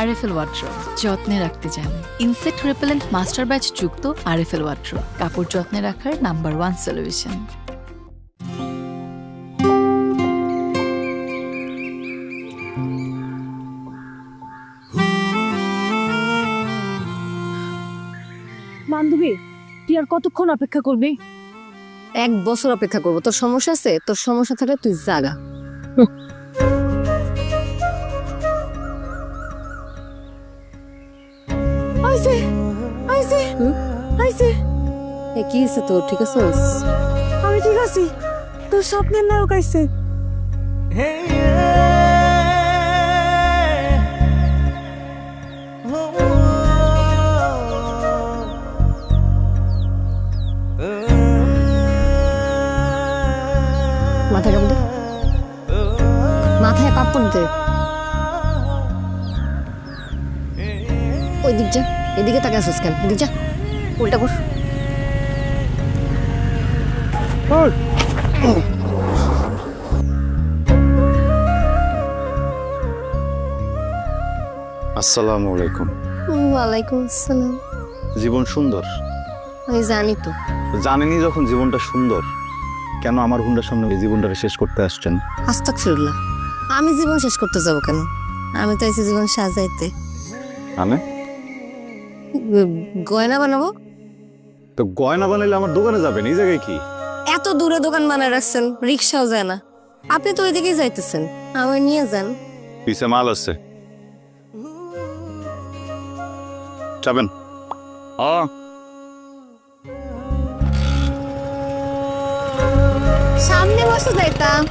RFL wardrobe যত্নে রাখতে জানে। ইনসেক্ট রিপেলেন্ট মাস্টার ব্যাচ যুক্ত আরএফএল ওয়ার্ড্রোব কাপড় যত্নে রাখার নাম্বার 1 সলিউশন। বান্ধবী, তুই আর কতক্ষণ অপেক্ষা করবি? 1 বছর অপেক্ষা করবো। তোর সমস্যা আছে? তোর সমস্যা থাকলে তুই জাগা। আইছে আইছে আইছে। কি হয়েছে তোর? ঠিক আছে? আমি ঠিক আছি, তোর স্বপ্নের নায়ক আইছে। মাথায় কাপড় দে, মাথায় কাপড় দে। ওই দিক যা, এদিকে তাকে আসিস কেন? এদিক যা, উল্টা বস। আসসালামু আলাইকুম। ওয়ালাইকুম আসসালাম। জীবন সুন্দর, আমি জানি তো। জানেনি যখন জীবনটা সুন্দর, কেন আমার হুন্ডার সামনে এই জীবনটাকে শেষ করতে আসছেন? আস্তাগফিরুল্লাহ, আমি জীবন শেষ করতে যাব কেন? আমি তো এসে জীবন সাজাইতে। মানে গয়না বানাবো। তো গয়না বানাইলে আমার দোকানে যাবেন, এই জায়গায় কি? এত দূরে দোকান বানায় রাখছেন, রিক্সাও যায় না। আপনি তো ওইদিকেই যাইতেছেন, আমার নিয়ে যান। পিছে মাল আছে, যাবেন? সামনে বসে যাইতাম।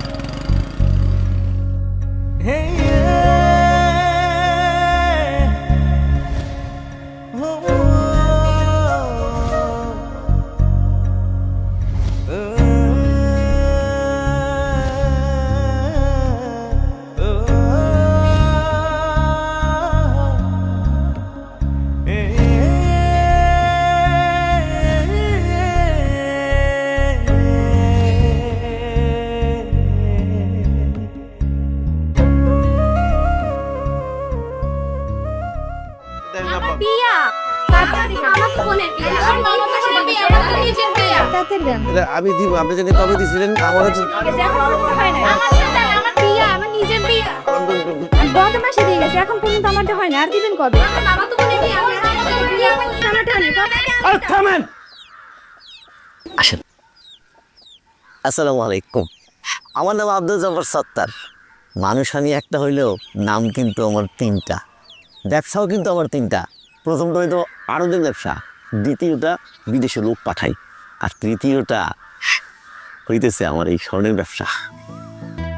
আমি দিব, আপনি যদি কবে দিছিলেন আমার গত মাসে দিয়ে গেছে, এখন পর্যন্ত আমারটা হয় না। আর দিবেন কবে? আসেন। আসসালামু আলাইকুম। আমার নাম আব্দুল জব্বার সত্তার। মানুষ আমি একটা হইলেও নাম কিন্তু আমার 3টা, ব্যবসাও কিন্তু আমার 3টা। প্রথমটা হয়তো আড়তের ব্যবসা, দ্বিতীয়টা বিদেশে লোক পাঠাই, আর তৃতীয়টা হইতেছে আমার এই স্বর্ণের ব্যবসা।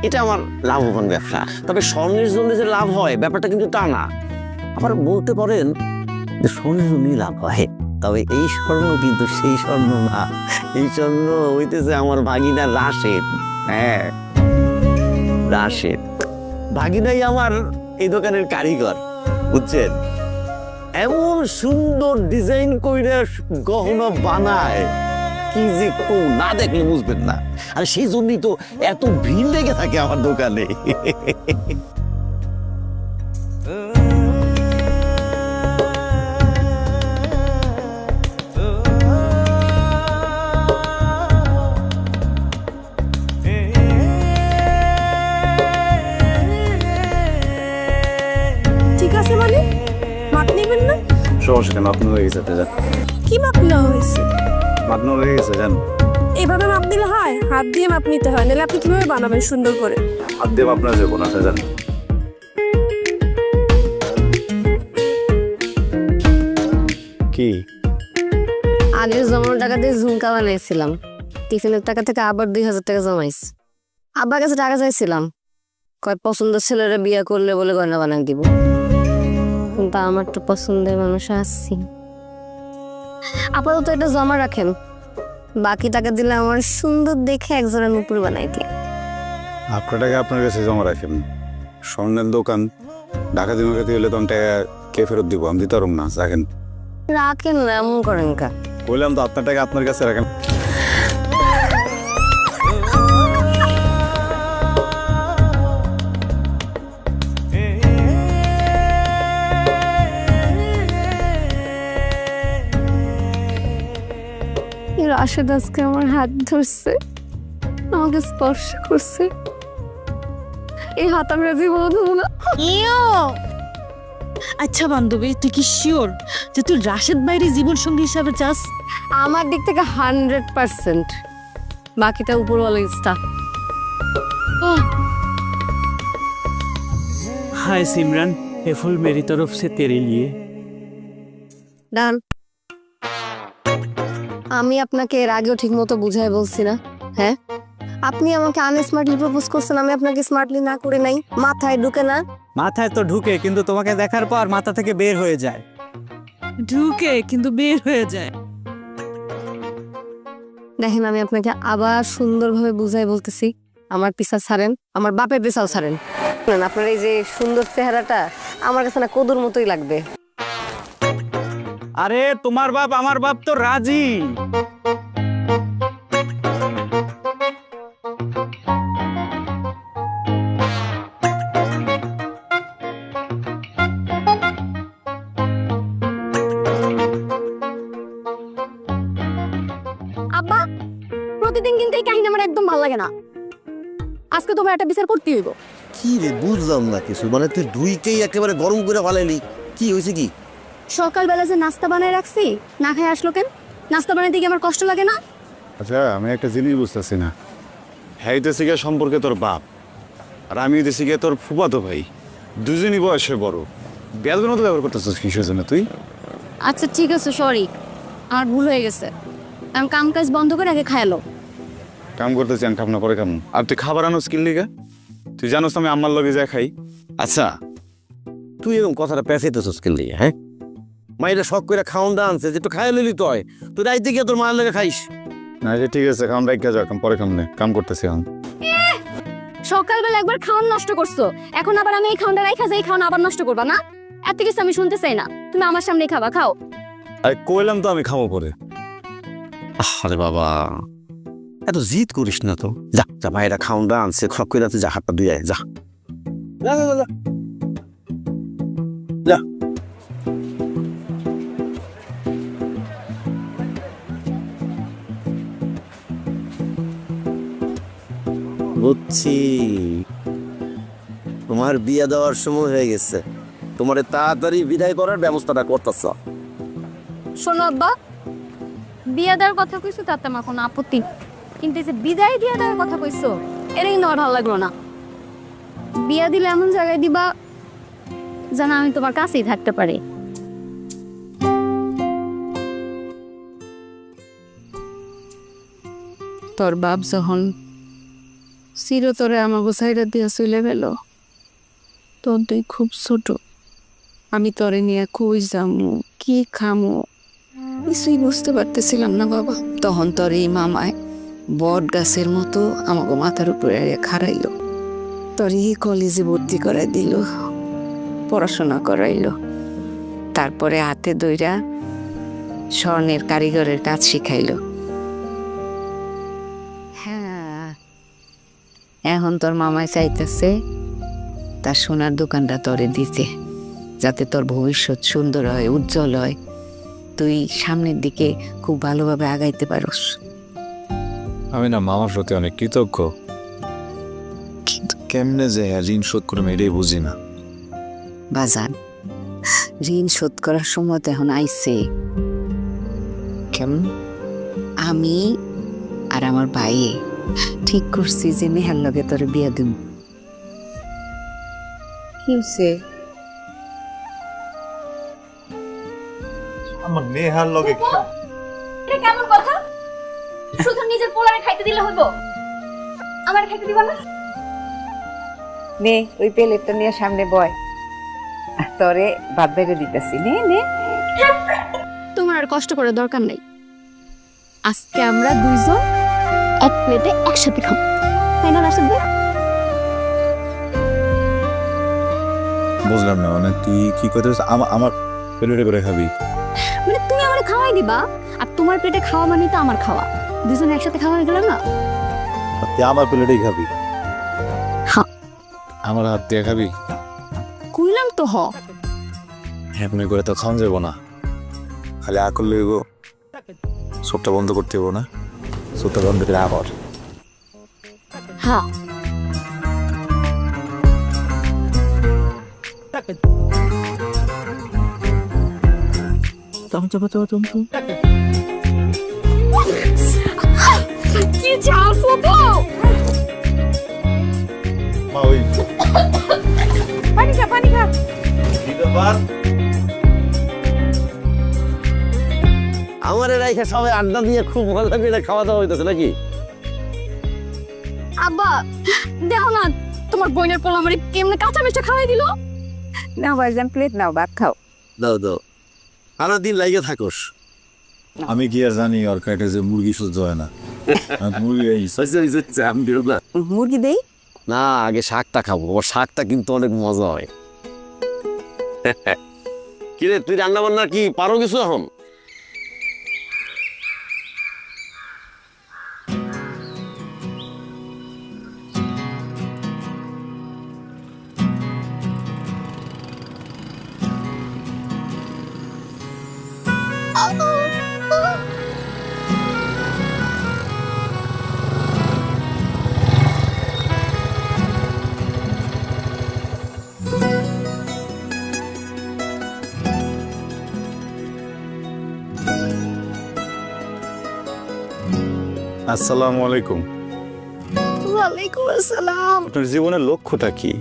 এটা আমার লাভবান ব্যবসা। তবে স্বর্ণের জন্য যে লাভ হয় ব্যাপারটা কিন্তু তা না। আবার বলতে পারেন যে স্বর্ণের জন্যই লাভ হয়, তবে এই স্বর্ণ কিন্তু সেই স্বর্ণ না। এই স্বর্ণ হইতেছে আমার ভাগিনা রাশেদ। হ্যাঁ, রাশেদ ভাগিনাই আমার এই দোকানের কারিগর, বুঝছেন? এমন সুন্দর ডিজাইন কইরা গহনা বানায়, কি যে কেউ না দেখলে বুঝবেন না। আর সেই জন্যই তো এত ভিড় লেগে থাকে আমার দোকানে। ঠিক আছে মানে মাপ নেবেন না? সমস্যা কেন, আপনার হয়ে গেছে, যান। কি মাপ নেওয়া হয়েছে? আপনার হয়ে গেছে, যান। এভাবে মাপ দিলে হয়? হাত দিয়ে মাপ নিতে হয়, নাহলে আপনি কিভাবে বানাবেন সুন্দর করে? হাত দিয়ে আপনার যাবো না, যান। কি আগের জমানোর টাকা দিয়ে ঝুমকা বানাইছিলাম, টিফিনের টাকা থেকে আবার 2000 টাকা জমাইছি। আব্বার কাছে টাকা চাইছিলাম, কয় পছন্দের ছেলেরা বিয়ে করলে বলে গয়না বানাই দিব, কিন্তু আমার তো পছন্দের মানুষ আসছি। আপাতত এটা জমা রাখেন, বাকি টাকা দিলে আমার সুন্দর দেখে একজোড়া নুপুর বানাই দিয়ে। আপনার টাকা আপনার কাছে জমা রাখেন। স্বর্ণের দোকান ডাকাতি মাকাতি হলে তখন টাকা কে ফেরত দিব? আমি দিতে পারব না, রাখেন। রাখেন না, এমন করেন কা? বললাম তো আপনার টাকা আপনার কাছে রাখেন। রাশেদ আজকে আমার হাত ধরছে, আমাকে স্পর্শ করছে। এই হাত আমি জীবনে ধরবো না। আচ্ছা বান্ধবী, তুই কি শিওর যে তুই রাশেদ ভাইয়ের জীবন সঙ্গী হিসাবে চাস? আমার দিক থেকে 100%, বাকিটা উপরওয়ালা ইচ্ছা। हाय सिमरन, ये फूल मेरी तरफ से तेरे लिए। ডান। আমি আপনাকে এর আগেও ঠিক মতো বুঝাই বলছি না? হ্যাঁ, আপনি আমাকে আনস্মার্টলি প্রপোজ করছেন, আমি আপনাকে স্মার্টলি না করে নাই, মাথায় ঢুকে না। মাথায় তো ঢুকে, কিন্তু তোমাকে দেখার পর মাথা থেকে বের হয়ে যায়। ঢুকে কিন্তু বের হয়ে যায়। দেখেন, আমি আপনাকে আবার সুন্দরভাবে বুঝাই বলতেছি, আমার পিছা ছাড়েন, আমার বাপের পিছাও ছাড়েন। আপনার এই যে সুন্দর চেহারাটা আমার কাছে না কদুর মতোই লাগবে। আরে তোমার বাপ আমার বাপ তো রাজি। আব্বা, প্রতিদিন কিন্তু এই কাহিনী আমার একদম ভালো লাগে না। আজকে তোমার একটা বিচার করতে হইব। কি রে, বুঝলাম না কিছু। মানে তুই দুইটাই একেবারে গরম করে ফালাইলি, কি হয়েছে কি? সকালবেলা যে নাস্তা বানায় রাখছি, না খেয়ে আসলো কেন? নাস্তা বানাইতে গিয়ে আমার কষ্ট লাগে না? আচ্ছা, আমি একটা জিনিস বুঝতেছি না। হ্যাঁ, দেশে গিয়ে সম্পর্কে তোর বাপ, আর আমি দেশে গিয়ে তোর ফুফাতো ভাই, দুজনই বয়সে বড়। বেদবের মতো ব্যবহার করতেছিস কিসের জন্য তুই? আচ্ছা ঠিক আছে, সরি, আমার ভুল হয়ে গেছে। আমি কাম কাজ বন্ধ করে আগে খায়ালো। কাম করতেছি, আমি খাবো না পরে খাবো। আর তুই খাবার আনো স্কিল লিগা? তুই জানোস আমি আমার লগে যা খাই। আচ্ছা, তুই এরকম কথাটা পেঁচাইতেছিস কেন লিগে? হ্যাঁ, মাইরা শখ করে খাওয়ান দা আনছে, যে একটু খাইয়া লিলি তুই। তুই রাইতে গিয়ে তোর মায়ের লেগে খাইস না? যে ঠিক আছে, খাওয়ান রাখা যাক, পরে খাম না, কাম করতেছি এখন। সকালবেলা একবার খাওয়ান নষ্ট করছো, এখন আবার আমি এই খাওয়ানটা রাইখা যাই, খাওয়ান আবার নষ্ট করবা না? এত কিছু আমি শুনতে চাই না, তুমি আমার সামনেই খাবা, খাও। আরে কইলাম তো আমি খাবো পরে। আরে বাবা, এত জিদ করিস না তো। যা যা, ভাইরা খাওয়ান দা আনছে, খপ করে তুই যা, হাতটা ধুয়ে আয়, যা যা যা যা যা। বুঝছি, তোমার বিয়ে দেওয়ার সময় হয়ে গেছে, তোমার তাড়াতাড়ি বিদায় করার ব্যবস্থাটা করতেছ। শোনো আব্বা, বিয়ে দেওয়ার কথা কইছো তাতে আমার কোনো আপত্তি নেই, কিন্তু এই যে বিদায় দিয়ে দেওয়ার কথা কইছো, এটা কিন্তু আমার ভালো লাগলো না। বিয়া দিলে এমন জায়গায় দিবা যেন আমি তোমার কাছেই থাকতে পারি। তোর বাপ যখন চিরতরে আমাকে সাইডা দিয়া চলে গেল, তোর তুই খুব ছোট। আমি তোরে নিয়ে কই যামু, কি খামু, কিছুই বুঝতে পারতেছিলাম না বাবা। তখন তোর এই মামায় বট গাছের মতো আমাকে মাথার উপরে খাড়াইল, তোর এই কলেজে ভর্তি করাই দিল, পড়াশোনা করাইল। তারপরে হাতে দইরা স্বর্ণের কারিগরের কাজ শিখাইল। হ্যাঁ, এখন তোর মামায় চাইতেছে তার সোনার দোকানটা তোরে দিতে, যাতে তোর ভবিষ্যৎ সুন্দর হয়, উজ্জ্বল হয়, তুই সামনের দিকে খুব ভালোভাবে আগাইতে পারস। আমি না মামার প্রতি অনেক কৃতজ্ঞ, কিন্তু কেমনে যে ঋণ শোধ করবো এটাই বুঝি না। বাজান, ঋণ শোধ করার সময় তো এখন আইছে। কেমন? আমি আর আমার ভাই ঠিক করছি যে নেহার লগে তোর বিয়া দিব। কি হইছে? আমার নেহার লগে এটা কেমন কথা? শুধু নিজের পোলারে খাইতে দিলে হইব, আমার খাইতে দিবা না? নে ওই প্লেটটা নিয়ে সামনে বয়, তোরে ভাত বেড়ে দিতেছি। নে নে, তোমার আর কষ্ট করার দরকার নেই, আজকে আমরা দুইজন এক প্লেটে একসাথে খাবো, তাই না রাশেদ ভাই? বুঝলাম না, মানে তুই কি করতে আমার প্লেটে করে খাবি? মানে তুমি আমার খাওয়াই দিবা, আর তোমার পেটে খাওয়া মানে তো আমার খাওয়া, দুজনে একসাথে খাওয়া হয়ে গেল না? তুই আমার প্লেটেই খাবি? হ্যাঁ। আমার হাত দিয়ে খাবি? কইলাম তো হ। এমনি করে তো খাওয়া যাবো না, খালি আকল লইব। চোখটা বন্ধ করতে হবো না, চোখটা বন্ধ করে আবার হ্যাঁ কি চাল ফুটো ওই পানি খা পানি খা আমার রাইখা সবাই আড্ডা দিয়ে খুব মজা করে খাওয়া দাওয়া হইতেছে নাকি? আব্বা দেখো না তোমার বোনের পোলা আমারে কেমনে কাঁচা মিষ্টি খাওয়াই দিল। নাও ভাইজান প্লেট নাও, ভাত খাও। দাও দাও, আরো দিন লাইগে থাকোস। আমি কি আর জানি ওর কাছে যে মুরগি সহ্য হয় না। মুরগি মুরগি দেই? না, আগে শাকটা খাবো, ওর শাকটা কিন্তু অনেক মজা হয়। কিরে তুই রান্না বান্না কি পারো কিছু এখন? আসসালামু আলাইকুম। ওয়ালাইকুম আসসালাম। আপনার জীবনের লক্ষ্যটা কি?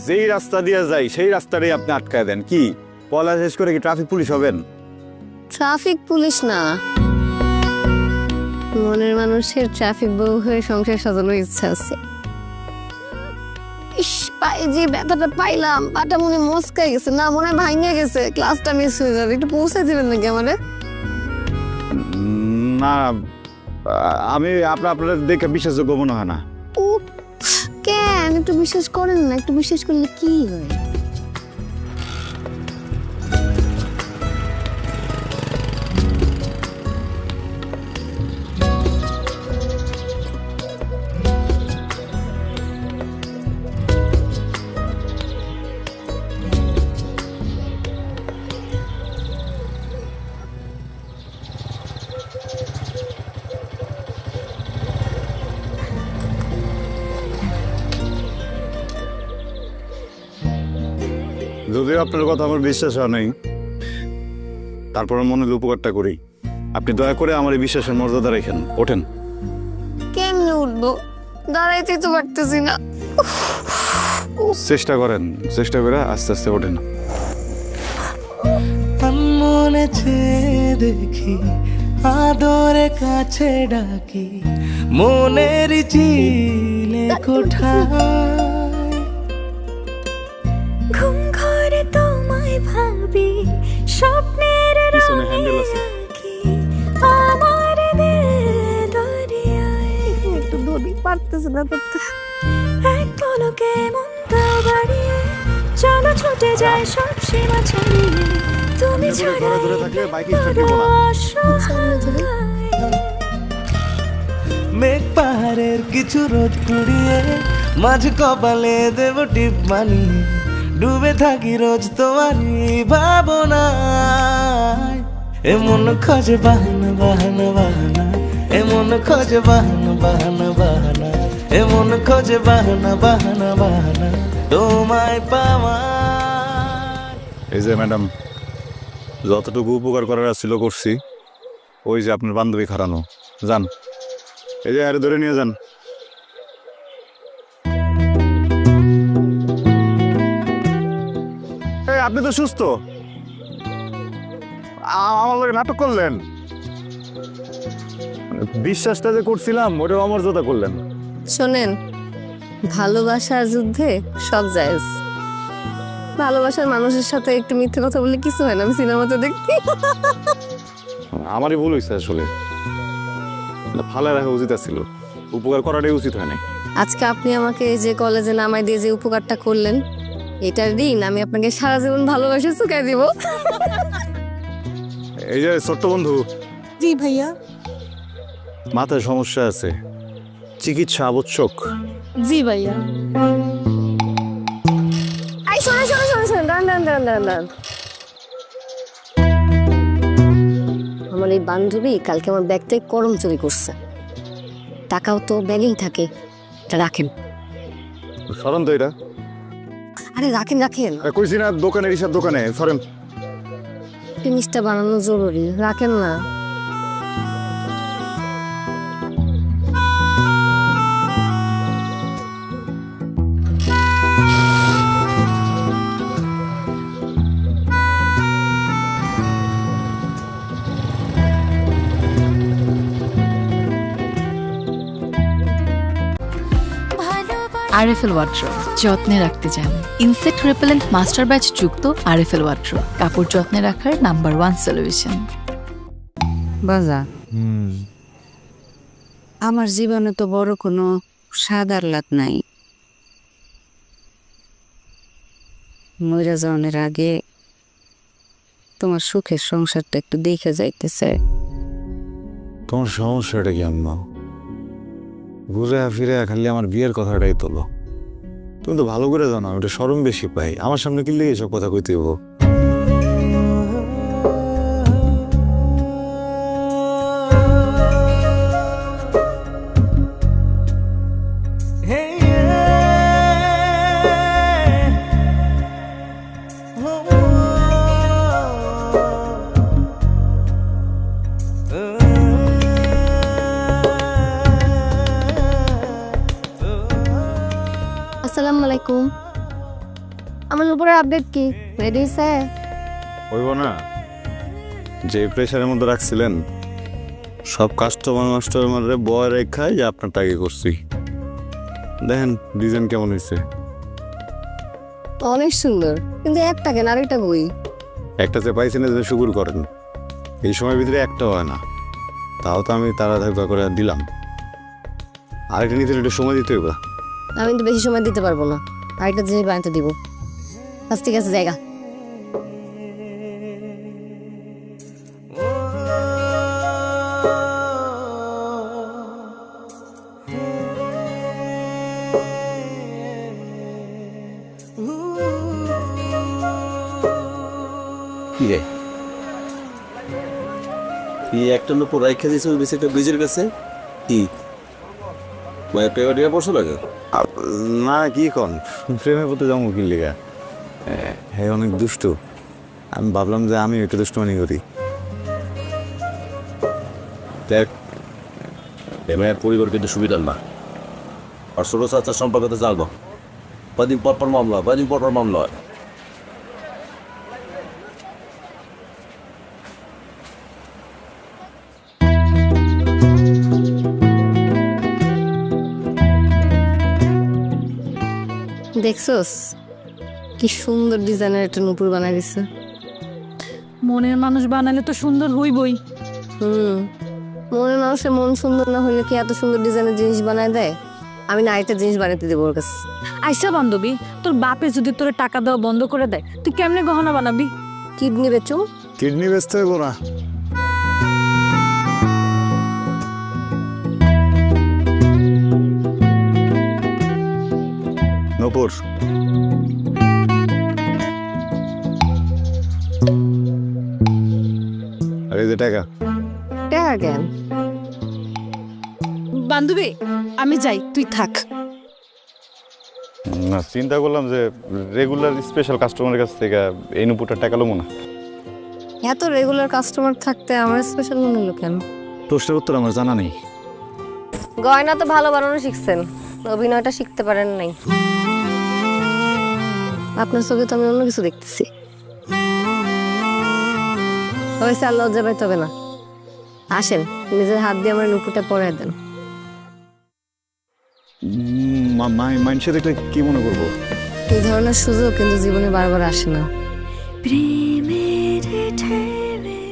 যেই রাস্তা দিয়ে যাই সেই রাস্তাটাই আপনি আটকায় দেন। কি পলা শেষ করে কি ট্রাফিক পুলিশ হবেন? ট্রাফিক পুলিশ না, মনের মানুষের ট্রাফিক বউ হয়ে সংসার সাজানোর ইচ্ছা আছে। ইস, পায়ে যে ব্যথাটা পাইলাম, পাটা মনে মস্কাই গেছে, না মনে ভাঙে গেছে, ক্লাসটা মিস হয়ে যাবে। একটু পৌঁছে দিবেন নাকি আমারে? না, আমি আপনার দেখে বিশ্বাসযোগ্য মনে হয় না। ও কেন একটু বিশ্বাস করেন না? একটু বিশ্বাস করলে কি হয়? যদিও আপনার কথা আমার বিশ্বাস হয় নাই, তারপর মনের উপকারটা করি। আপনি দয়া করে আমার এই বিশ্বাসের মর্যাদা রেখেন। ওঠেন। কেমনে উঠবো? দাঁড়াইতে তো পারতেছি না। চেষ্টা করেন, চেষ্টা করে আস্তে আস্তে ওঠেন। মনে চেয়ে দেখি, আদরে কাছে ডাকি, মনের চিলে কোঠায় ঘুম ঘরে তোমায় ভাবি, স্বপ্নের পিছনে হ্যান্ডেল আছে। আমার দিল দরিয়ায় একটু ধরি, পারতেছি না ধরতে। এক পলকে মনটা বাড়িয়ে চলো ছুটে যায় সব সীমা ছাড়িয়ে, তুমি ছাড়া ধরে ধরে থাকলে বাইক স্টার্ট দিব না। মেঘ পাহাড়ের কিছু রোদ কুড়িয়ে, মাঝ কপালে দেব টিপ বানিয়ে, ডুবে থাকি রোজ তোমারই ভাবনায়। এমন খোঁজে বাহানা বাহানা বাহানা, এমন খোঁজে বাহানা বাহানা বাহানা, এমন খোঁজে বাহানা বাহানা বাহানা, তোমায় পাওয়া। এই যে ম্যাডাম, যতটুকু উপকার করার ছিল করছি। ওই যে আপনার বান্ধবী খারানো, যান এই যে আরে ধরে নিয়ে যান। আপনি তো সুস্থ, আমার লগে নাটক করলেন। বিশ্বাসটা যে করছিলাম ওটাও অমর্যাদা করলেন। শোনেন, ভালোবাসার যুদ্ধে সব জায়েজ। ভালোবাসার মানুষের সাথে একটু মিথ্যে কথা বললে কিছু হয় না, আমি সিনেমাতে দেখি। আমারই ভুল হয়েছে আসলে, ভালো রাখা উচিত ছিল, উপকার করাটাই উচিত হয় না। আজকে আপনি আমাকে যে কলেজে নামাই দিয়ে যে উপকারটা করলেন, এটার ঋণ আমি আপনাকে সারা জীবন ভালোবাসা চুকাই দিব। এই যে ছোট্ট বন্ধু, জি ভাইয়া। মাথায় সমস্যা আছে, চিকিৎসা আবশ্যক। জি ভাইয়া। আই শোনো শোনো শোনো শোনো, দাঁড়ান দাঁড়ান দাঁড়ান দাঁড়ান দাঁড়ান। আমার আমার এই বান্ধবী কালকে আমার ব্যাগ থেকে করম চুরি করছে। টাকাও তো ব্যাগেই থাকে, এটা রাখেন। সরেন তো এটা। আরে রাখেন রাখেন, কইছি না দোকানের হিসাব দোকানে, সরেন। জিনিসটা বানানো জরুরি, রাখেন না। আরএফএল ওয়াট্রো যত্নে রাখতে জানে। ইনসেক্ট রিপেলেন্ট মাস্টার ব্যাচ যুক্ত আরএফএল ওয়াট্রো কাপড় যত্নে রাখার নাম্বার 1 সলিউশন। বাজা, আমার জীবনে তো বড় কোনো স্বাদ আহ্লাদ নাই। মইরা যাওয়ার আগে তোমার সুখের সংসারটা একটু দেখে যাইতেছে। তোমার সমস্যাটা কি আম্মা? ঘুরে ফিরে খালি আমার বিয়ের কথাটাই তোলো। তুমি তো ভালো করে জানো ওটা শরম বেশি পাই, আমার সামনে কি লেগে এসব কথা কইতে হবো? আসসালামু আলাইকুম। আমার উপরে আপডেট কি রেডি স্যার? হইব না, যে প্রেশারের মধ্যে রাখছিলেন সব কাস্টমারে বয় রেখায় যে আপনার টাকে করছি। দেখেন ডিজাইন কেমন হয়েছে। অনেক সুন্দর, কিন্তু একটা কেন আরেকটা বই। একটাতে পাইছেন যে শুকুর করেন, এই সময়ের ভিতরে একটা হয় না, তাও তো আমি তাড়াতাড়ি করে দিলাম। আরেকটা নিতে একটু সময় দিতে হবে। আমি তো বেশি সময় দিতে পারবো না, আরেকটা জিনিস বানাতে দিব। আচ্ছা ঠিক আছে, জায়গা কি রে, কি একটা লোক রাইখা দিয়েছে ওই বেশি একটা ব্রিজের কাছে? কি পেয়ারিয়া বসে লাগে না? কি কন প্রেমে পড়তে যাবো কি লেগা? হ্যাঁ অনেক দুষ্টু, আমি ভাবলাম যে আমি একটু দুষ্টুমানি করি। দেখ, প্রেমের পরিবার কিন্তু সুবিধার না, আর ছোট চাচার সম্পর্কে তো জানবো। কদিন পর পর মামলা, কদিন পর পর মামলা হয়। দেখছোস কি সুন্দর ডিজাইনের একটা নুপুর বানাই দিছে। মনের মানুষ বানালে তো সুন্দর হইবই। মনের মানুষের মন সুন্দর না হইলে কি এত সুন্দর ডিজাইনের জিনিস বানায় দেয়? আমি না আরেকটা জিনিস বানাইতে দেবো ওর কাছে। আইসা বান্ধবী, তোর বাপে যদি তোর টাকা দেওয়া বন্ধ করে দেয়, তুই কেমনে গহনা বানাবি? কিডনি বেচো? কিডনি বেচতে হইব না, নূপুর আর এই যে টাকা। টাকা কেন? বান্ধবী আমি যাই, তুই থাক। না, চিন্তা করলাম যে রেগুলার স্পেশাল কাস্টমারের কাছ থেকে এই নূপুরটা টাকা লমো না। এত রেগুলার কাস্টমার থাকতে আমার স্পেশাল মনে হলো কেন? প্রশ্নের উত্তর আমার জানা নেই। গয়না তো ভালো বানানো শিখছেন, অভিনয়টা শিখতে পারেন নাই। আপনার চোখে তো আমি অন্য কিছু দেখতেছি। হয়েছে, আর লজ্জা পাইতে হবে না। আসেন, নিজের হাত দিয়ে আমার নুপুরটা পরে দেন। মানুষের দেখলে কি মনে করবো? এই ধরনের সুযোগ কিন্তু জীবনে বারবার আসে না। প্রেমের ঢেউয়ে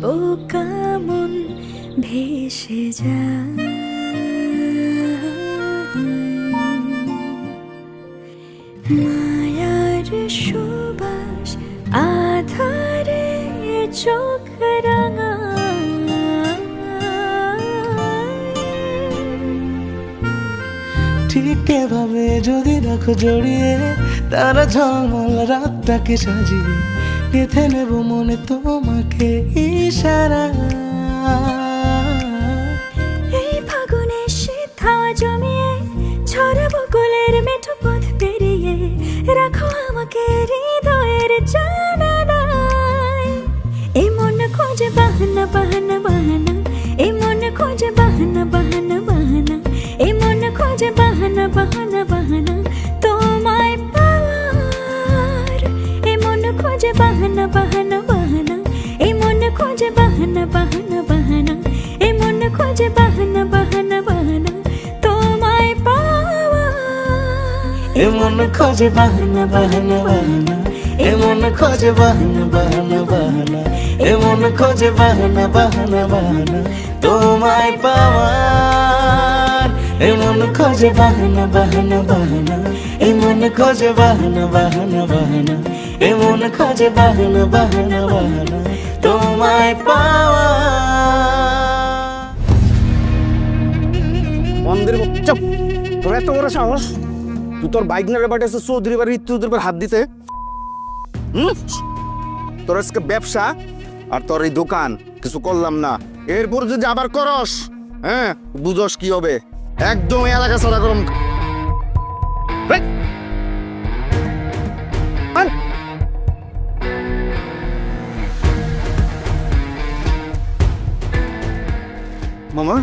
বোকা মন ভেসে যায়, মায়ার সুবাস আধারে চোখ রাঙা, ঠিক এভাবে যদি রাখো জড়িয়ে, তারা ঝলমল রাতটাকে সাজিয়ে গেঁথে নেব মনে তোমাকে ইশারা। থাকে হৃদয়ের জানালায়। এই মন খোঁজে বাহানা বাহানা বাহানা, এই মন খোঁজে বাহানা বাহানা বাহানা, এই মন খোঁজে বাহানা বাহানা বাহানা তোমায় পাওয়ার। এই মন খোঁজে বাহানা বাহানা বাহানা, এই মন খোঁজে বাহানা বাহানা বাহানা, এই মন খোঁজে বাহানা বাহানা বাহানা তোমায় পাওয়ার। এ মন খোঁজে বাহানা বাহানা বাহানা, এ মন খোঁজে বাহানা বাহানা বাহানা, এ মন খোঁজে বাহানা বাহানা বাহানা তোমায় পাওয়ার। এ মন খোঁজে বাহানা বাহানা বাহানা, এ মন খোঁজে বাহানা বাহানা বাহানা, এ মন খোঁজে বাহানা বাহানা বাহানা তোমায় পাওয়ার। মন্দির চুপ, তোর এত বড় সাহস, তুই তোর বাইক নিয়ে পাঠিয়েছিস চৌধুরী বাড়ি ইত্যাদির উপর হাত দিতে? তোর আজকে ব্যবসা আর তোর এই দোকান কিছু করলাম না, এরপর যদি আবার করস, হ্যাঁ বুঝস কি হবে। একদম এলাকা ছাড়া গরম। মামা,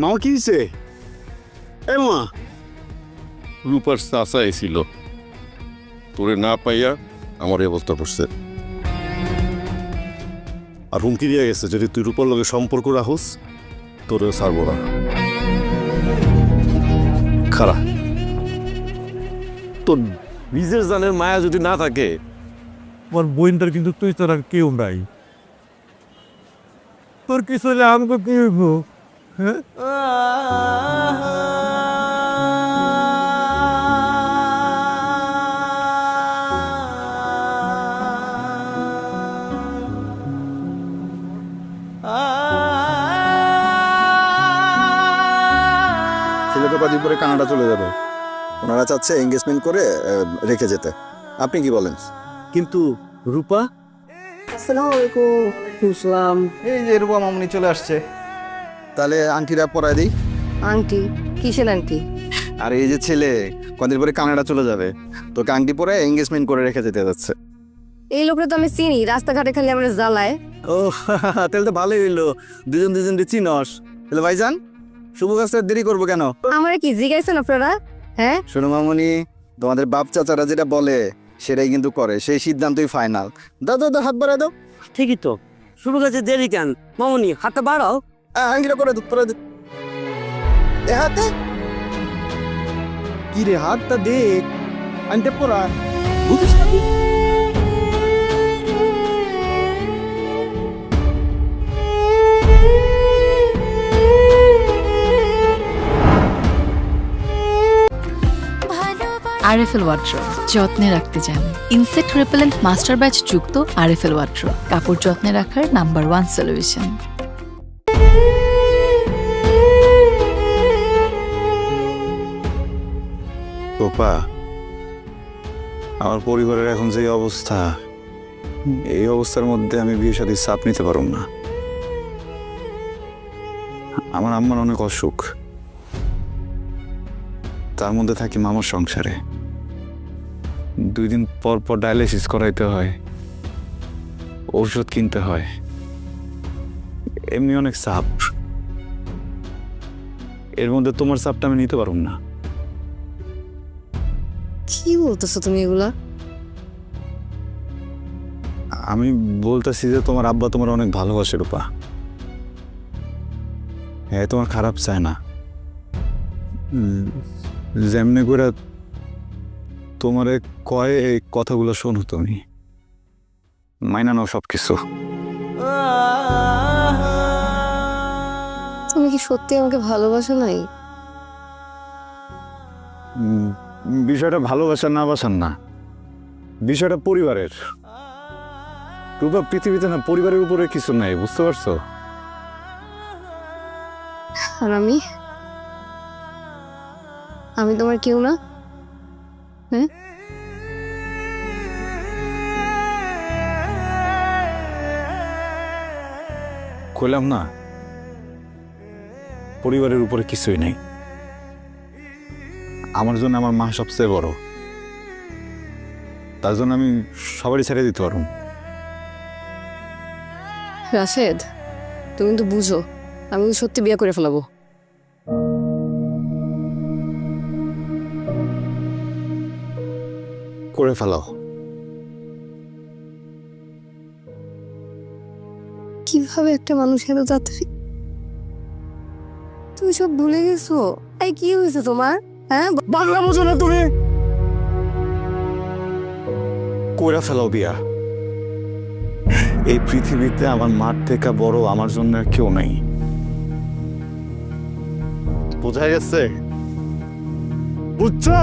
মামা কি হয়েছে? এ মামা, রূপার চাচা এসিল, তোরে না পাইয়া আমার এই অবস্থা করছে। আর হুমকি দিয়ে গেছে যদি তুই রূপার লগে সম্পর্ক রাখোস তোরেও ছাড়বো না। খারা, তোর নিজের জানের মায়া যদি না থাকে, আমার বোনটার কিন্তু তুই তোর আর কেউ নাই। তোর কিছু হলে আমাকে কি হইব? হ্যাঁ, ছেলেকে কদিন পরে কানাডা চলে যাবে, ওনারা চাচ্ছে এঙ্গেজমেন্ট করে রেখে যেতে। আপনি কি বলেন? কিন্তু রূপা, আসসালামু আলাইকুম। ইসলাম, এই যে রূপা মামনি চলে আসছে। তাহলে আংটিটা পরাই দিই। আন্টি? কিসের আন্টি? আর এই যে ছেলে কদিন পরে কানাডা চলে যাবে, তোকে আংটি পরে এঙ্গেজমেন্ট করে রেখে যেতে যাচ্ছে। এই লোকটা তো আমি চিনি, রাস্তাঘাটে খালি আমার জ্বালায়। ও তাহলে তো ভালোই হইলো, দুজন চিনস। তাহলে ভাইজান, শুভ কাজটা দেরি করবো কেন? আমার কি জিগাইছেন আপনারা? হ্যাঁ শোনো মামনি, তোমাদের বাপ চাচারা যেটা বলে সেটাই কিন্তু করে, সেই সিদ্ধান্তই ফাইনাল। দাও দাও দাও, হাত বাড়ায় দাও। ঠিকই তো, শুরু কাছে দেরি কেন? মামনি হাতটা বাড়াও। আঙ্গিটা করে দু, তোরা এ হাতে কি রে, হাতটা দেখ, আনতে পড়া বুঝিস না? আরএফএল ওয়ার্ড্রোব, যত্নে রাখতে জানে ইনসেক্ট রিপেলেন্ট মাস্টার ব্যাচ যুক্ত আরএফএল ওয়ার্ড্রোব, কাপড় যত্নে রাখার নাম্বার 1 সলিউশন। রূপা, আমার পরিবারের এখন যে অবস্থা, এই অবস্থার মধ্যে আমি বিয়ে শাদীর চাপ নিতে পারব না। আমার আম্মার অনেক অসুখ, তার মধ্যে থাকি মামার সংসারে, 2 দিন পর পর ডায়ালিসিস করাইতে হয়, ঔষধ কিনতে হয়, এমনি অনেক চাপ। এর মধ্যে তোমার চাপটা আমি নিতে পারব না। কি বলতেছো তুমি এগুলা? আমি বলতেছি যে তোমার আব্বা তোমার অনেক ভালোবাসে রূপা, হ্যাঁ তোমার খারাপ চায় না। যেমনে করে তোমারে কয় এই কথাগুলো শোনো, তুমি মাইনা নাও সব কিছু। তুমি কি সত্যি আমাকে ভালোবাসো নাই? বিষয়টা ভালোবাসার না বাসার না, বিষয়টা পরিবারের। রূপা, পৃথিবীতে না পরিবারের উপরে কিছু নাই, বুঝতে পারছো? আর আমি তোমার কেউ না? হ্যাঁ, কইলাম না পরিবারের উপরে কিছুই নেই। আমার জন্য আমার মা সবচেয়ে বড়, তার জন্য আমি সবারই ছেড়ে দিতে পারবো। রাশেদ, তুমি কিন্তু বুঝো আমি কিন্তু সত্যি বিয়ে করে ফেলাবো। করে ফেলাও। কিভাবে একটা মানুষ এত তাড়াতাড়ি? তুমি সব ভুলে গেছো? এই কি হয়েছে তোমার? হ্যাঁ, বাংলা বোঝো না তুমি? করে ফেলাও বিয়া। এই পৃথিবীতে আমার মার থেকে বড় আমার জন্য আর কেউ নাই। বোঝা গেছে? বুঝছো?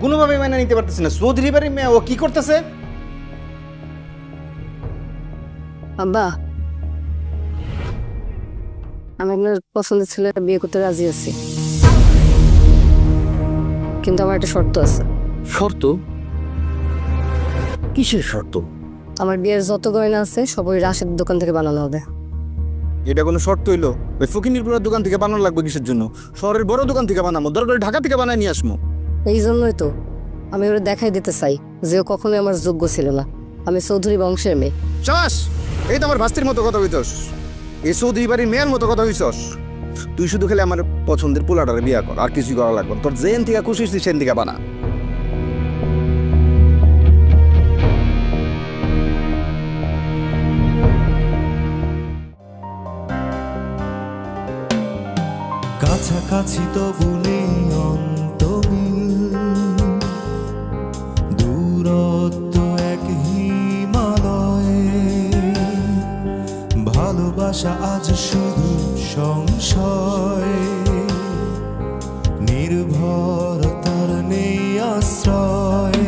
কোনোভাবে মেনে নিতে পারতেছি না। চৌধুরী বাড়ির মেয়ে, ও কি করতেছে? আব্বা, আমি আপনার পছন্দের ছেলেটা বিয়ে করতে রাজি আছি, কিন্তু আমার একটা শর্ত আছে। শর্ত? কিসের শর্ত? আমার বিয়ের যত গয়না আছে সব ওই রাশেদ দোকান থেকে বানানো হবে। এটা কোনো শর্ত হইলো? ওই ফকিনিরপুরের দোকান থেকে বানানো লাগবে কিসের জন্য? শহরের বড় দোকান থেকে বানাবো, দরকার ঢাকা থেকে বানায় নিয়ে আসবো। এই জন্যই তো আমি ওরা দেখাই দিতে চাই যে ও কখনোই আমার যোগ্য ছিল না। আমি চৌধুরী বংশের মেয়ে। চাস এই তো আমার ভাস্তির মতো কথা হইতস, এই চৌধুরী বাড়ির মেয়ের মতো কথা হইছস। তুই শুধু খেলে আমার পছন্দের পোলাটারে বিয়া কর, আর কিছুই করা লাগবে না। তোর যেন থেকে খুশি হইছিস সেন থেকে বানা। কাছাকাছি তবু নেই অন্তমিল, দূরত্ব এক হিমালয়ে, ভালোবাসা আজ শুধু সংশয়, নির্ভরতার নেই আশ্রয়।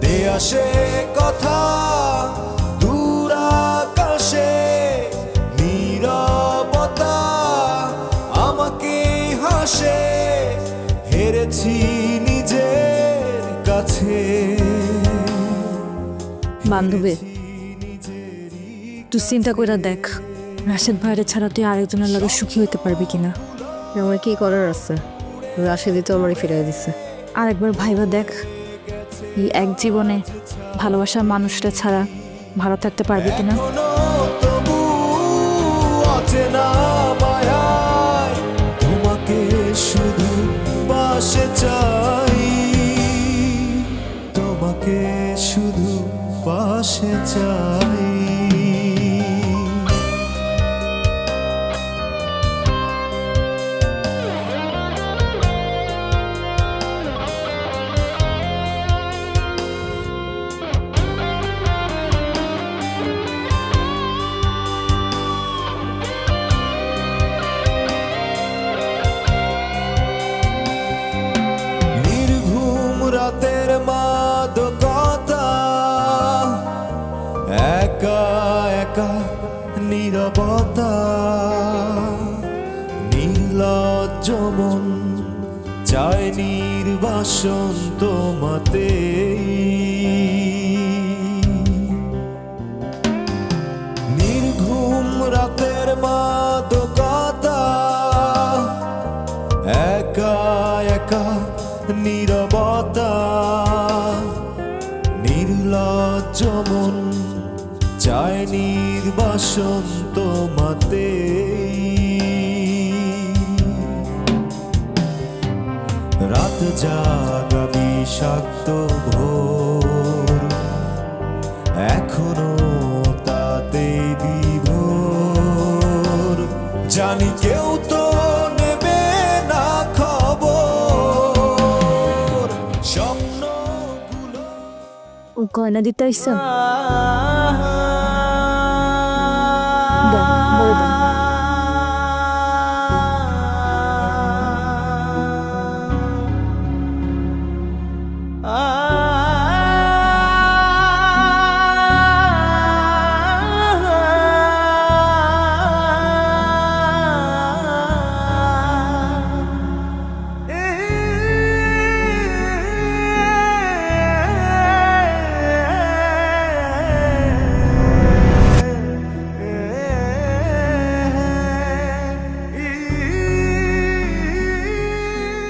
দে আসে কথা দূর আকাশে, নীরবতা আমাকে হাসে, হেরেছি নিজের কাছে। বান্ধবী, তুই চিন্তা করে দেখ, রাশেদ ভাইরে ছাড়া তুই আরেকজনের লাগে সুখী হইতে পারবি কিনা। আমার কি করার আছে? রাশেদই তো আমারই ফিরিয়ে দিচ্ছে। আরেকবার ভাইবা দেখ, এই এক জীবনে ভালোবাসার মানুষটা ছাড়া ভালো থাকতে পারবি কিনা। তবু অচেনা মায়ায় তোমাকে শুধু পাশে চাই, তোমাকে শুধু পাশে চাই। নির্ঘুম রাতের মাদকতা, একা একা নীরবতা, নির্লজ্জ মন চায় নির্বাসন তোমাতে। নির্ঘুম রাতের মাদকতা, একা একা নীরবতা, নির্লজ্জ মন চায় নির্বাসন তোমাতে। রাত জাগা বিষাক্ত ভোর, এখনো তাতে বিভোর, জানি কেউ তো নেবে না খবর। স্বপ্ন গয়না দিতে আইসা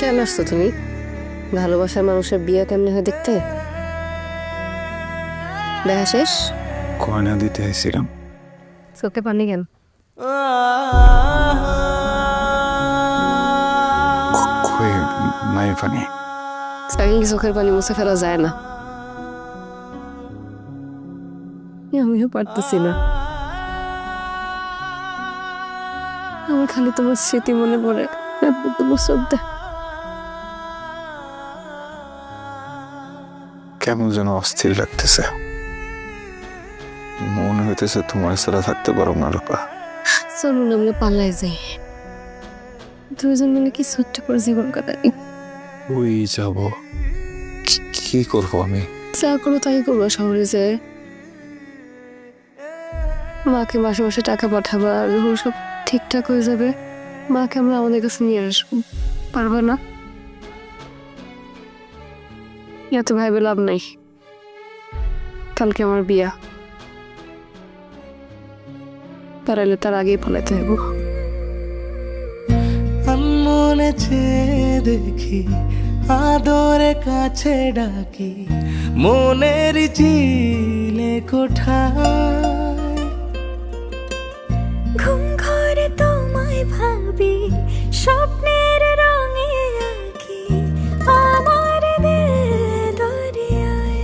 কেন আসছো তুমি? ভালোবাসার মানুষের বিয়ে কেমনে হয় দেখতে? দেখা শেষ? গয়না দিতে আইছিলাম। চোখে পানি কেন? নাই পানি। সারাদিন চোখের পানি মুছে ফেলা যায় না। আমিও পারতেছি না। আমার খালি তোমার স্মৃতি মনে পড়ে। তোমার শ্রদ্ধা কেমন যেন অস্থির লাগতেছে। মনে হইতেছে তোমার ছাড়া থাকতে পারো না রূপা। চলুন আমরা পাল্লায় যাই, দুজন মিলে কি ছোট্ট করে জীবন কাটাই। ওই যাব, কি করবো আমি? যা করো তাই করবো। শহরে যায় মাকে মাসে মাসে টাকা পাঠাবা, আর যখন সব ঠিকঠাক হয়ে যাবে মাকে আমরা আমাদের কাছে নিয়ে আসবো। পারবা না? এত ভাইবে লাভ নাই। কালকে আমার বিয়া, পারাইলে তার আগেই পালাইতে হইব। মনে চেয়ে দেখি, আদরে কাছে ডাকি, মনের চিলে কোঠায় ঘুম ঘরে তোমায় ভাবি, স্বপ্নের রঙে আঁকি আমার দিল দরিয়ায়।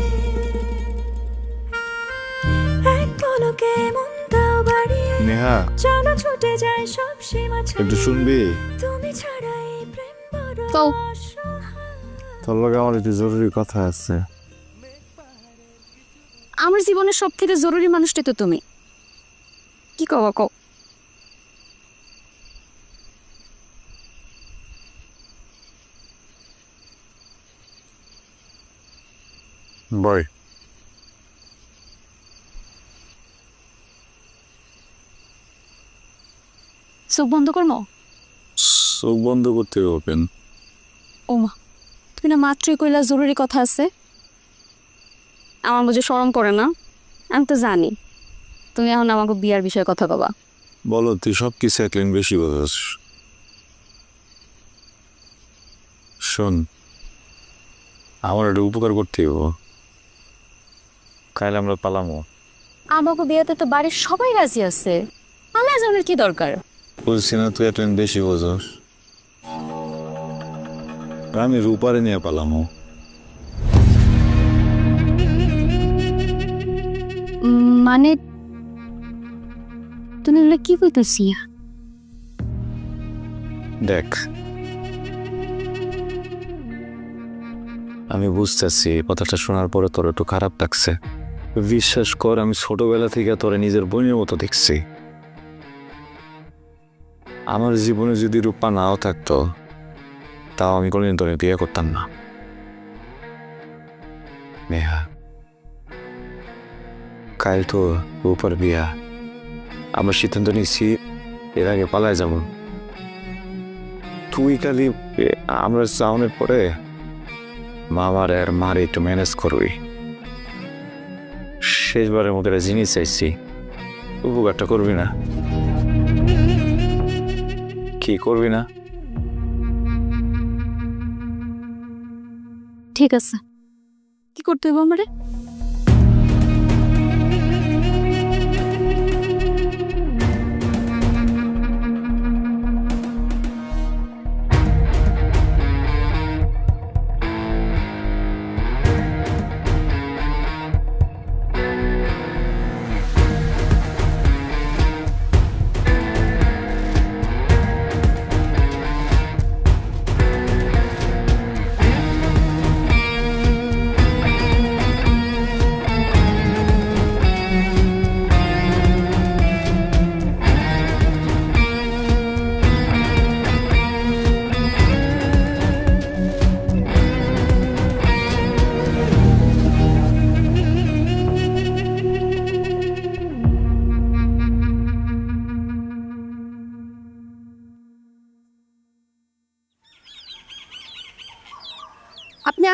এক পলকে মন দাও বাড়িয়ে, নেহা, চলো ছুটে যায় সব সীমা ছাড়িয়ে। একটু শুনবি? তুমি ছাড়াই প্রেম বড় কও। তোর লগে আমার একটু জরুরি কথা আছে। আমার জীবনের সব থেকে জরুরি মানুষটাই তো তুমি। কি কও কও? বয়। চোখ বন্ধ করবো? চোখ বন্ধ করতে ওপেন। ও মা, তুমি না মাত্রই কইলা জরুরি কথা আছে। আমার বুঝে শরম করে না? আমি তো জানি তুমি এখন আমাকে বিয়ার বিষয়ে কথা কবা। বলো, তুই সব কিছু একদিন বেশি বোঝাস। শোন, আমার একটা উপকার করতে হইব। কাল আমরা পালামো। আমাকে বিয়েতে তো বাড়ির সবাই রাজি আছে, আমার জানার কি দরকার? বলছি না তুই একদিন বেশি বোঝাস। আমি রূপারে নিয়ে পালামো। মানে তুমি কি বলতেছি? দেখ, আমি বুঝতেছি কথাটা শোনার পরে তোর একটু খারাপ লাগছে। বিশ্বাস কর, আমি ছোটবেলা থেকে তোরে নিজের বোনের মতো দেখছি। আমার জীবনে যদি রূপা নাও থাকতো, তাও আমি কোনোদিন তোরে বিয়ে করতাম না। নেহা, কাল তো রূপার বিয়া। আমরা সিদ্ধান্ত নিচ্ছি এর আগে পালায় যাব। তুই খালি আমরা চাউনের পরে মামার আর মারে একটু ম্যানেজ করবি। শেষবারের মতো একটা জিনিস চাইছি, উপকারটা করবি না? কি করবি না? ঠিক আছে, কি করতে হইব আমারে?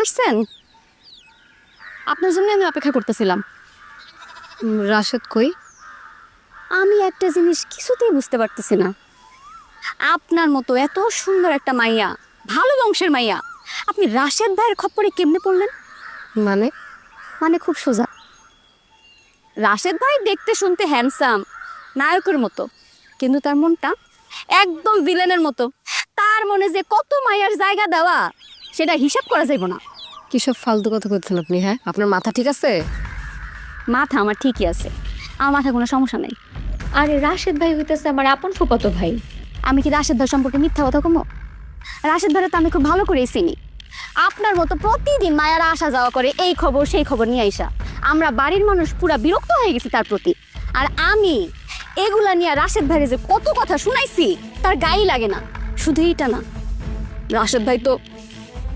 আসছেন? আপনার জন্য আমি অপেক্ষা করতেছিলাম। রাশেদ কই? আমি একটা জিনিস কিছুতেই বুঝতে পারতেছি না। আপনার মতো এত সুন্দর একটা মাইয়া, ভালো বংশের মাইয়া, আপনি রাশেদ ভাইয়ের খপ্পরে কেমনে পড়লেন? মানে মানে খুব সোজা। রাশেদ ভাই দেখতে শুনতে হ্যান্ডসাম, নায়কের মতো, কিন্তু তার মনটা একদম ভিলেনের মতো। তার মনে যে কত মায়ার জায়গা দেওয়া সেটা হিসাব করা যাইব না। কি সব ফালতু কথা বলছেন আপনি? হ্যাঁ, আপনার মাথা ঠিক আছে? মাথা আমার ঠিকই আছে, আমার মাথায় কোনো সমস্যা নেই। আরে রাশেদ ভাই হইতেছে আমার আপন ফুফাতো ভাই। আমি কি রাশেদ ভাই সম্পর্কে মিথ্যা কথা কমো? রাশেদ ভাইরা তো আমি খুব ভালো করেই চিনি। আপনার মতো প্রতিদিন মায়ারা আসা যাওয়া করে, এই খবর সেই খবর নিয়ে আইসা আমরা বাড়ির মানুষ পুরা বিরক্ত হয়ে গেছি তার প্রতি। আর আমি এগুলা নিয়ে রাশেদ ভাইরে যে কত কথা শুনাইছি তার গায়ে লাগে না। শুধু এইটা না, রাশেদ ভাই তো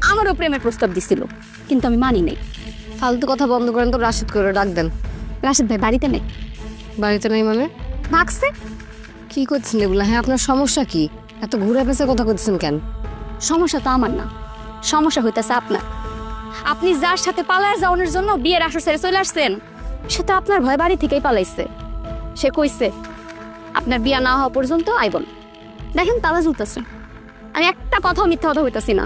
আমারও প্রেমের প্রস্তাব দিছিল, কিন্তু আমি মানি নাই। ফালতু কথা বন্ধ করেন তো, রাশেদ করে ডাক দেন। রাশেদ ভাই বাড়িতে নেই। বাড়িতে নেই মানে? ভাগছে। কি করছেন এগুলা? হ্যাঁ, আপনার সমস্যা কি? এত ঘুরে পেঁচে কথা করছেন কেন? সমস্যা তো আমার না, সমস্যা হইতেছে আপনার। আপনি যার সাথে পালায় যাওয়ানোর জন্য বিয়ের আসর ছেড়ে চলে আসছেন, সে তো আপনার ভয় বাড়ি থেকেই পালাইছে। সে কইছে আপনার বিয়া না হওয়া পর্যন্ত আইবন। দেখেন তালা ঝুলতেছে, আমি একটা কথাও মিথ্যা কথা হইতাছি না।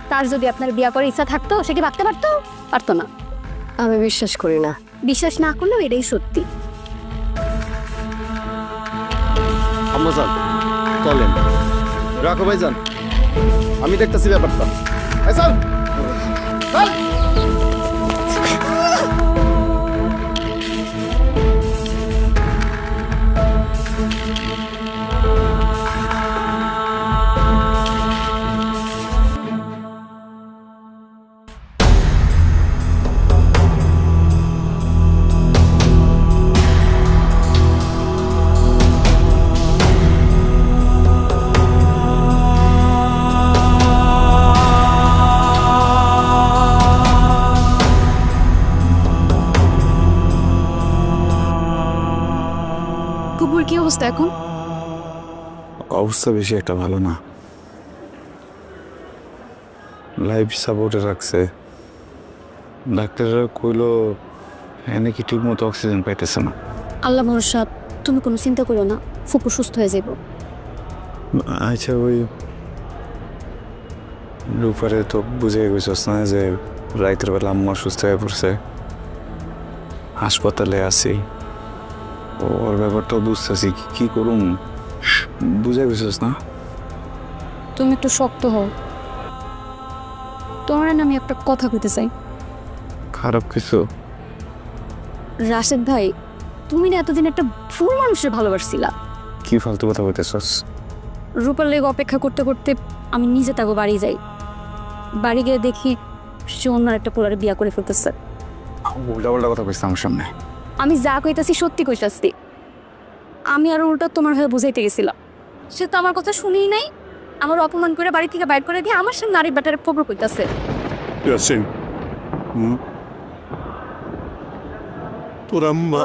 তার যদি আপনার বিয়া করার ইচ্ছা থাকতো সে কি ভাবতে পারতো? পারতো না। আমি বিশ্বাস করি না। বিশ্বাস না করলেও এটাই সত্যি। আম্মাজান চলেন, রাখো ভাইজান, আমি দেখতেছি ব্যাপারটা। চল চল। কুকুর কি অবস্থা এখন? অবস্থা বেশি একটা ভালো না, লাইফ সাপোর্টে রাখছে। ডাক্তাররা কইলো এনে কি ঠিক মতো অক্সিজেন পাইতেছে না। আল্লাহ ভরসা, তুমি কোনো চিন্তা করো না, ফুপু সুস্থ হয়ে যাইব। আচ্ছা, ওই রূপারে তো বুঝে গেছিস না যে রাতের বেলা আম্মা সুস্থ হয়ে পড়ছে, হাসপাতালে আছি। ওর ব্যাপারটাও বুঝতেছি, কি করুম বুঝে গেছিস না? তুমি একটু শক্ত হও। তোমার না আমি একটা কথা কইতে চাই। খারাপ কিছু? রাশেদ ভাই, তুমি না এতদিন একটা ফুল মানুষের ভালোবাসছিলা। কি ফালতু কথা বলতেছস? রূপার লেগে অপেক্ষা করতে করতে আমি নিজে তাকে বাড়ি যাই। বাড়ি গিয়ে দেখি সে অন্য একটা পোলারে বিয়া করে ফেলতেছে। উল্টা পাল্টা কথা কইছিস আমার সামনে। আমি যা কইতাছি সত্যি কইতাছি। আমি আর উল্টা তোমার হয়ে বুঝাইতে গেছিলাম। সে তো আমার কথা শুনেই নাই, আমার অপমান করে বাড়ি থেকে বাইর করে দিয়ে আমার সামনে নারী ব্যাটারে খবর কইতাছে। ইয়াসিন, তোর আম্মা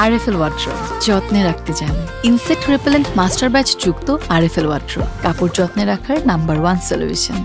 আরএফএল ওয়ার্ড্রোব যত্নে রাখতে জানে ইনসেক্ট রিপেলেন্ট মাস্টার ব্যাচ যুক্ত আরএফএল ওয়ার্ড্রোব কাপড় যত্নে রাখার নাম্বার 1 সলিউশন।